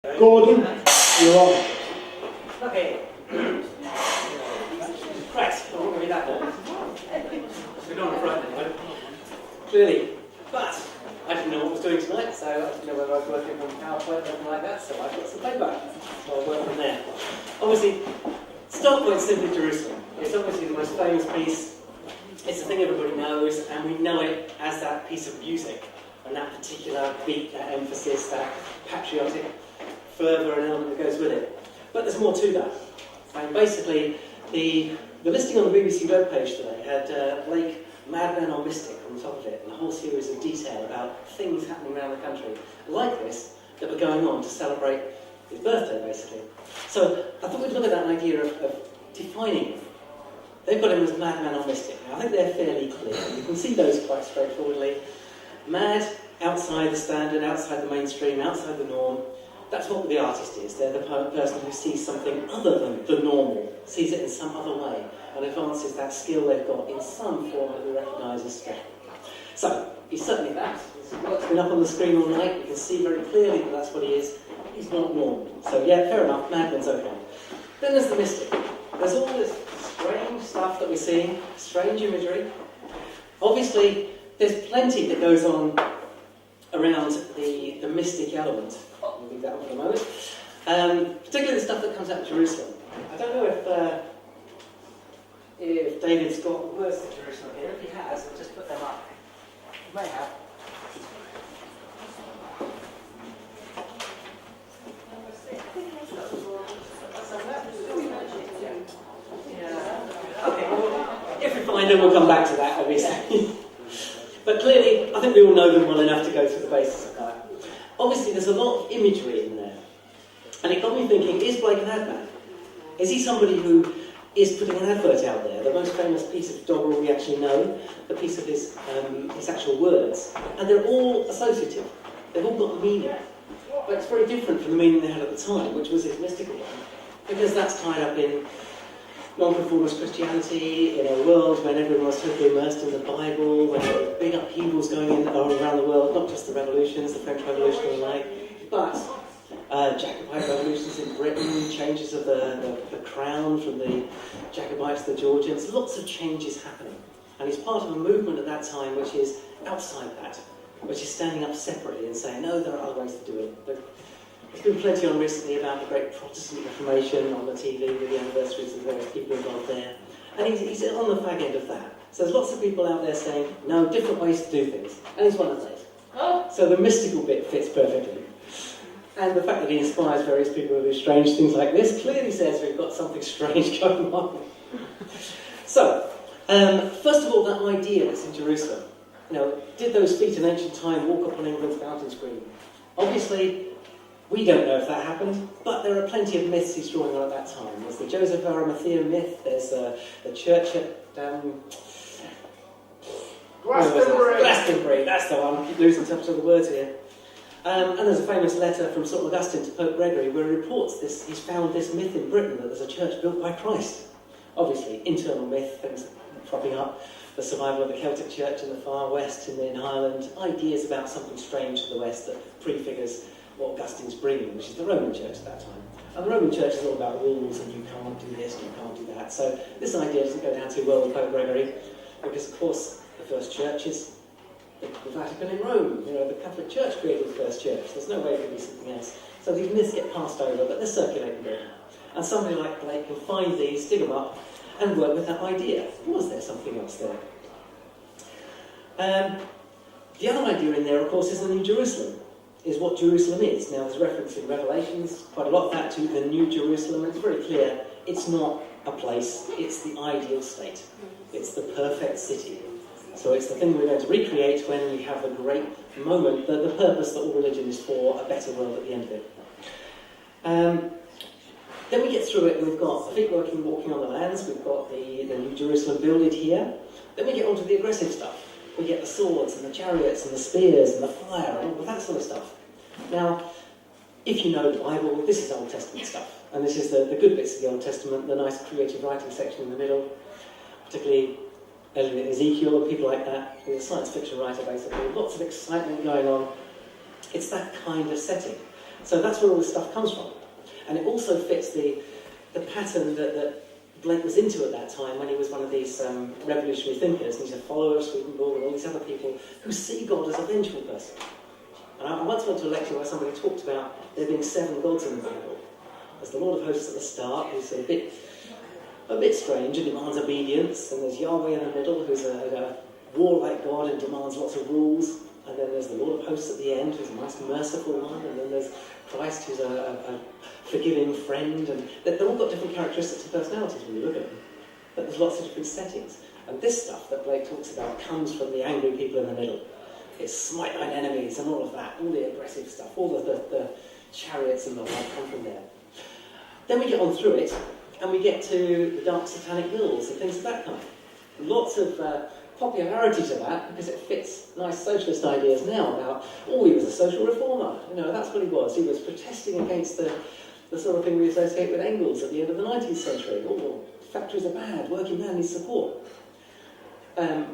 Gordon, you're on. Okay. Right, I'm not going to be that long. We're not on Friday, clearly. But I didn't know what I was doing tonight, so I didn't know whether I was working from PowerPoint or anything like that, so I've got some paper. So I'll work from there. Obviously, start point simply Jerusalem. It's obviously the most famous piece. It's the thing everybody knows, and we know it as that piece of music, and that particular beat, that emphasis, that patriotic fervour and element that goes with it. But there's more to that. And basically, the listing on the BBC webpage today had Blake, Madman or Mystic on top of it, and a whole series of detail about things happening around the country like this that were going on to celebrate his birthday, basically. So I thought we'd look at that idea of defining him. They've got him as Madman or Mystic. Now, I think they're fairly clear. You can see those quite straightforwardly. Mad, outside the standard, outside the mainstream, outside the norm. That's what the artist is. They're the person who sees something other than the normal, sees it in some other way, and advances that skill they've got in some form that we recognise as special. So, he's certainly that. It's been up on the screen all night. You can see very clearly that that's what he is. He's not normal. So, yeah, fair enough. Madman's okay. Then there's the mystic. There's all this strange stuff that we're seeing, strange imagery. Obviously, there's plenty that goes on around the mystic element. We'll leave that one for a moment. Particularly the stuff that comes out of Jerusalem. I don't know if David's got words to Jerusalem here. If he has, I'll just put them up. He may have. Okay, well, if we find them, we'll come back to that, obviously. But clearly, I think we all know them well enough to go through the basis of that. Obviously, there's a lot of imagery in there. And it got me thinking, is Blake an ad man? Is he somebody who is putting an advert out there? The most famous piece of doggerel we actually know, the piece of his actual words. And they're all associative. They've all got meaning. But it's very different from the meaning they had at the time, which was his mystical one. Because that's tied up in non-conformist Christianity, in a world when everyone was totally immersed in the Bible, when there were big upheavals going in around the world, not just the revolutions, the French Revolution and the like, but Jacobite revolutions in Britain, changes of the crown from the Jacobites to the Georgians, lots of changes happening. And he's part of a movement at that time which is outside that, which is standing up separately and saying, no, there are other ways to do it. There's been plenty on recently about the great Protestant Reformation on the TV with the anniversaries of various people involved there. And he's on the fag end of that. So there's lots of people out there saying, no, different ways to do things. And he's one of those. So the mystical bit fits perfectly. And the fact that he inspires various people to do strange things like this clearly says we've got something strange going on. So, first of all, that idea that's in Jerusalem. You know, did those feet in ancient time walk upon England's mountains green? Obviously, we don't know if that happened, but there are plenty of myths he's drawing on at that time. There's the Joseph of Arimathea myth, there's the church at Glastonbury, that's the one. I keep losing touch of the words here. And there's a famous letter from St. Augustine to Pope Gregory where he reports this. He's found this myth in Britain that there's a church built by Christ. Obviously, internal myth, things cropping up. The survival of the Celtic church in the far west, in Ireland. Ideas about something strange to the west that prefigures what Augustine's bringing, which is the Roman church at that time. And the Roman church is all about rules and you can't do this and you can't do that. So this idea doesn't go down too well with Pope Gregory because, of course, the first church is the Vatican in Rome. You know, the Catholic Church created the first church. There's no way it could be something else. So these myths get passed over, but they're circulating there. And somebody like Blake can find these, dig them up, and work with that idea. Was there something else there? The other idea in there, of course, is the New Jerusalem, is what Jerusalem is. Now, there's reference in Revelations, quite a lot of that to the New Jerusalem, and it's very clear it's not a place, it's the ideal state. It's the perfect city. So it's the thing we're going to recreate when we have a great moment, the purpose that all religion is for, a better world at the end of it. Then we get through it, and we've got the feet walking on the lands, we've got the New Jerusalem builded here. Then we get onto the aggressive stuff. We get the swords and the chariots and the spears and the fire and all of that sort of stuff. Now, if you know the Bible, this is Old Testament stuff. And this is the good bits of the Old Testament, the nice creative writing section in the middle, particularly Ezekiel and people like that. He's a science fiction writer, basically. Lots of excitement going on. It's that kind of setting. So that's where all this stuff comes from. And it also fits the pattern that Blake was into at that time when he was one of these revolutionary thinkers, and he's a follower of Swedenborg and all these other people who see God as a vengeful person. And I once went to a lecture where somebody talked about there being 7 gods in the Bible. There's the Lord of Hosts at the start, who's a bit strange and demands obedience, and there's Yahweh in the middle, who's a warlike God and demands lots of rules, and then there's the Lord of Hosts at the end, who's a nice merciful one, and then there's Christ, who's a forgiving friend, and they've all got different characteristics and personalities when you look at them, but there's lots of different settings. And this stuff that Blake talks about comes from the angry people in the middle. It's smite thine enemies and all of that, all the aggressive stuff, all the chariots and the like come from there. Then we get on through it, and we get to the dark satanic hills and things of that kind. Lots of popularity to that, because it fits nice socialist ideas now about, he was a social reformer. That's what he was. He was protesting against the sort of thing we associate with Engels at the end of the 19th century. Factories are bad, working man needs support.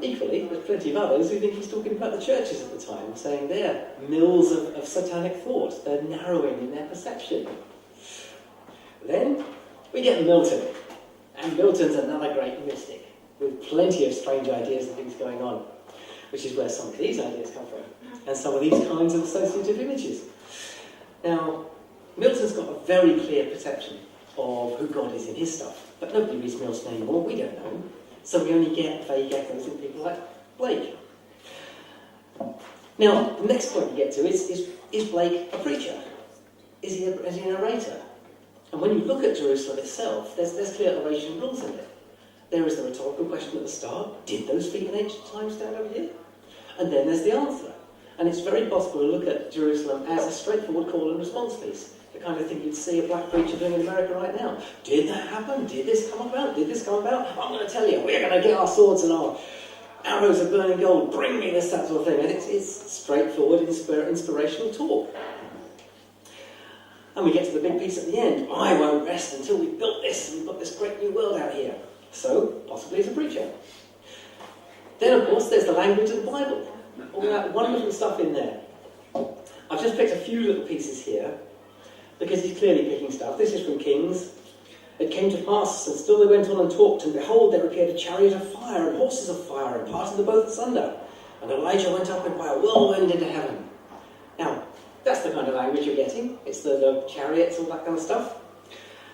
Equally, there's plenty of others who think he's talking about the churches at the time, saying they're mills of satanic thought, they're narrowing in their perception. Then we get Milton, and Milton's another great mystic, with plenty of strange ideas and things going on, which is where some of these ideas come from, and some of these kinds of associative images. Now, Milton's got a very clear perception of who God is in his stuff, but nobody reads Milton anymore, we don't know. So we only get vague echoes in people like Blake. Now, the next point we get to is Blake a preacher? Is he a narrator? And when you look at Jerusalem itself, there's clear Horatian rules in it. There is the rhetorical question at the start, did those feet in ancient times stand over here? And then there's the answer. And it's very possible to look at Jerusalem as a straightforward call and response piece. The kind of thing you'd see a black preacher doing in America right now. Did that happen? Did this come about? Did this come about? I'm going to tell you, we're going to get our swords and our arrows of burning gold. Bring me this, that sort of thing. And it's straightforward, inspirational talk. And we get to the big piece at the end. I won't rest until we've built this and we've got this great new world out here. So, possibly as a preacher. Then, of course, there's the language of the Bible. All that wonderful stuff in there. I've just picked a few little pieces here, because he's clearly picking stuff. This is from Kings. It came to pass, and still they went on and talked, and behold, there appeared a chariot of fire and horses of fire, and parted them both asunder. And Elijah went up by a whirlwind into heaven. Now, that's the kind of language you're getting. It's the chariots, all that kind of stuff.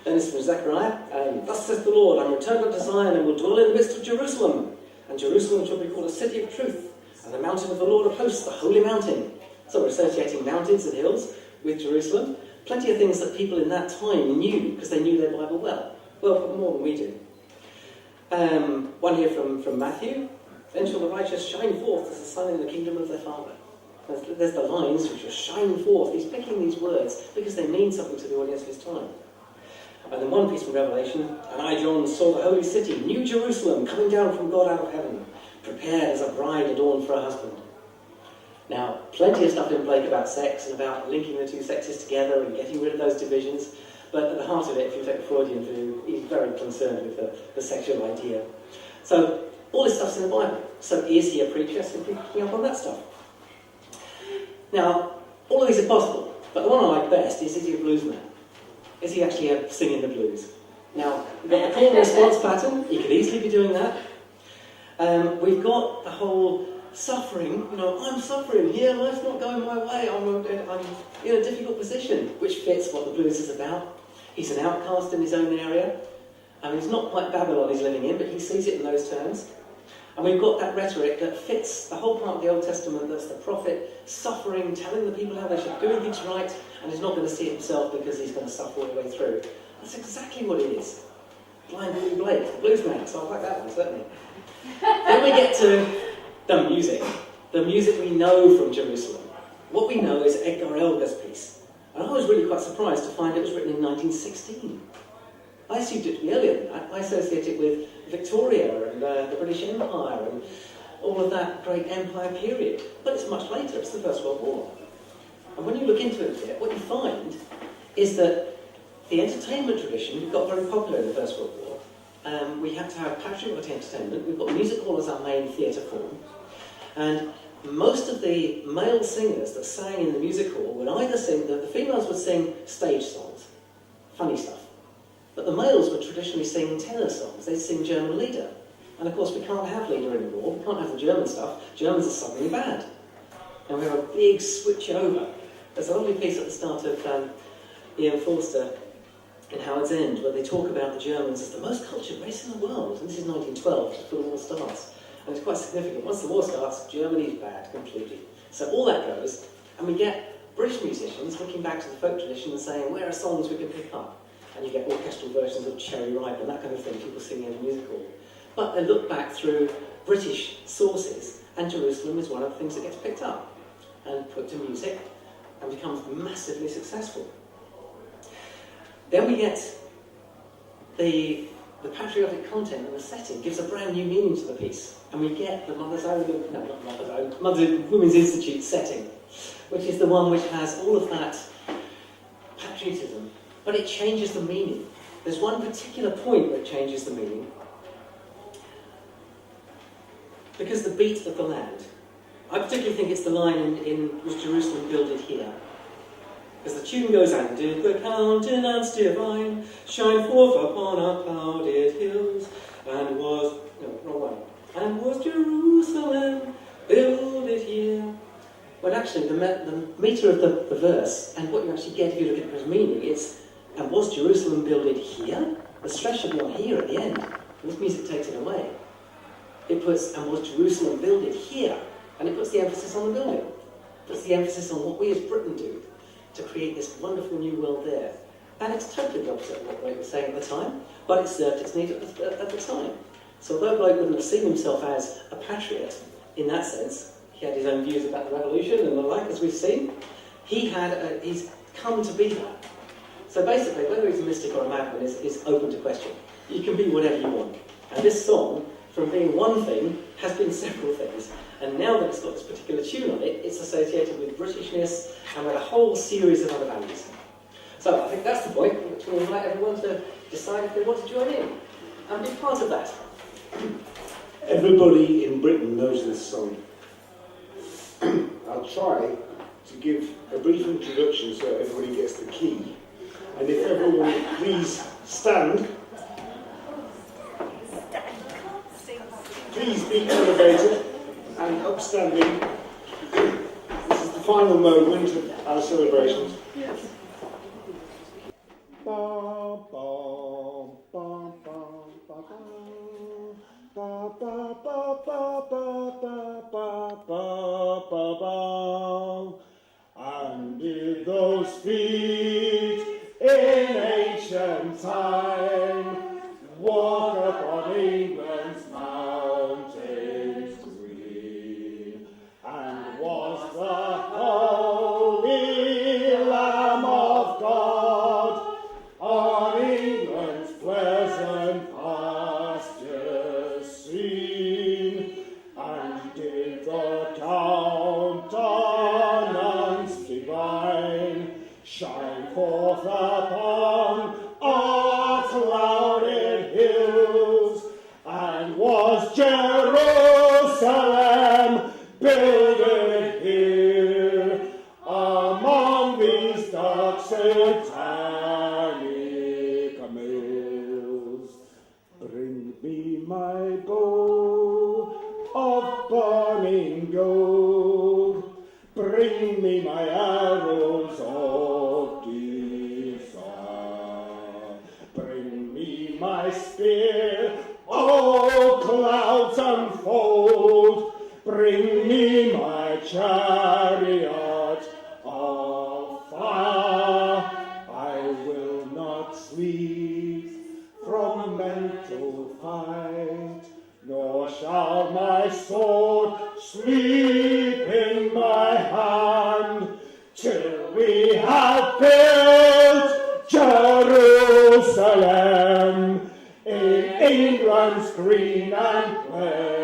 Then this is from Zechariah. Thus says the Lord, I am returned unto Zion, and will dwell in the midst of Jerusalem. And Jerusalem shall be called a city of truth, and the mountain of the Lord of hosts, the holy mountain. So we're associating mountains and hills with Jerusalem. Plenty of things that people in that time knew, because they knew their Bible well. Well, more than we do. One here from Matthew. Then shall the righteous shine forth as the sun in the kingdom of their Father. There's the lines which will shine forth. He's picking these words because they mean something to the audience of his time. And then one piece from Revelation. And I, John, saw the holy city, New Jerusalem, coming down from God out of heaven, prepared as a bride adorned for a husband. Now, plenty of stuff in Blake about sex and about linking the two sexes together and getting rid of those divisions. But at the heart of it, if you take the Freudian view, he's very concerned with the sexual idea. So, all this stuff's in the Bible. So is he a preacher? Simply picking up on that stuff. Now, all of these are possible, but the one I like best is he a bluesman? Is he actually singing the blues? Now, we've got the call and response pattern. He could easily be doing that. We've got the whole suffering, I'm suffering here, life's not going my way, I'm in a difficult position, which fits what the blues is about. He's an outcast in his own area. It's not quite Babylon he's living in, but he sees it in those terms. And we've got that rhetoric that fits the whole part of the Old Testament, that's the prophet suffering, telling the people how they should do things right, and he's not going to see it himself because he's going to suffer all the way through. That's exactly what it is. Blind Willie Blake, the blues man, so I like that one, certainly. Then we get to the music we know from Jerusalem. What we know is Edgar Elgar's piece. And I was really quite surprised to find it was written in 1916. I assumed it to be earlier than that. I associate it with Victoria and the British Empire and all of that great empire period. But it's much later, it's the First World War. And when you look into it a bit, what you find is that the entertainment tradition got very popular in the First World War. We had to have patriotic entertainment. We've got music hall as our main theatre form. And most of the male singers that sang in the music hall would either sing, the females would sing stage songs, funny stuff, but the males would traditionally sing tenor songs. They'd sing German Lieder. And of course we can't have Lieder anymore, we can't have the German stuff. Germans are suddenly bad. And we have a big switch over. There's a lovely piece at the start of Ian Forster in Howard's End where they talk about the Germans as the most cultured race in the world. And this is 1912, just before the war starts. And it's quite significant. Once the war starts, Germany's bad completely. So all that goes, and we get British musicians looking back to the folk tradition and saying, where are songs we can pick up? And you get orchestral versions of Cherry Ripe and that kind of thing, people singing in the music hall. But they look back through British sources, and Jerusalem is one of the things that gets picked up and put to music and becomes massively successful. Then we get the patriotic content and the setting gives a brand new meaning to the piece, and we get the Mother's Women's Institute setting, which is the one which has all of that patriotism, but it changes the meaning. There's one particular point that changes the meaning, because the beat of the land. I particularly think it's the line in Was Jerusalem Builded Here? As the tune goes on, did the countenance divine shine forth upon our clouded hills, and was, no, wrong one, and was Jerusalem builded here? When actually the metre of the verse, and what you actually get if you look at its meaning, is, and was Jerusalem builded here? The stress should be on here at the end. This music takes it away. It puts, and was Jerusalem builded here? And it puts the emphasis on the building. It puts the emphasis on what we as Britain do to create this wonderful new world there. And it's totally the opposite of what Blake was saying at the time, but it served its need at the time. So although Blake wouldn't have seen himself as a patriot in that sense, he had his own views about the revolution and the like, as we've seen, he's come to be that. So basically, whether he's a mystic or a madman is open to question. You can be whatever you want. And this song, from being one thing, has been several things. And now that it's got this particular tune on it, it's associated with Britishness and with a whole series of other values. So I think that's the point at which we'll invite everyone to decide if they want to join in and be part of that. Everybody in Britain knows this song. I'll try to give a brief introduction so everybody gets the key. And if everyone would please stand. Please be elevated and upstanding. This is the final moment of our celebrations. Yes. And did those feet in ancient time walk upon England's mountains green, and was the holy Lamb of God on England's pleasant pastures seen, and did the countenance divine shine forth upon our clouded hills, and was Jerusalem builded here among these dark satanic mills? Bring me my bow of burning gold, bring me my arrows of desire, bring me my spear, oh clouds unfold, bring me my chariot of fire. I will not sleep from mental fight, nor shall my sword sleep in my hand, till we have built Jerusalem in England's green and pleasant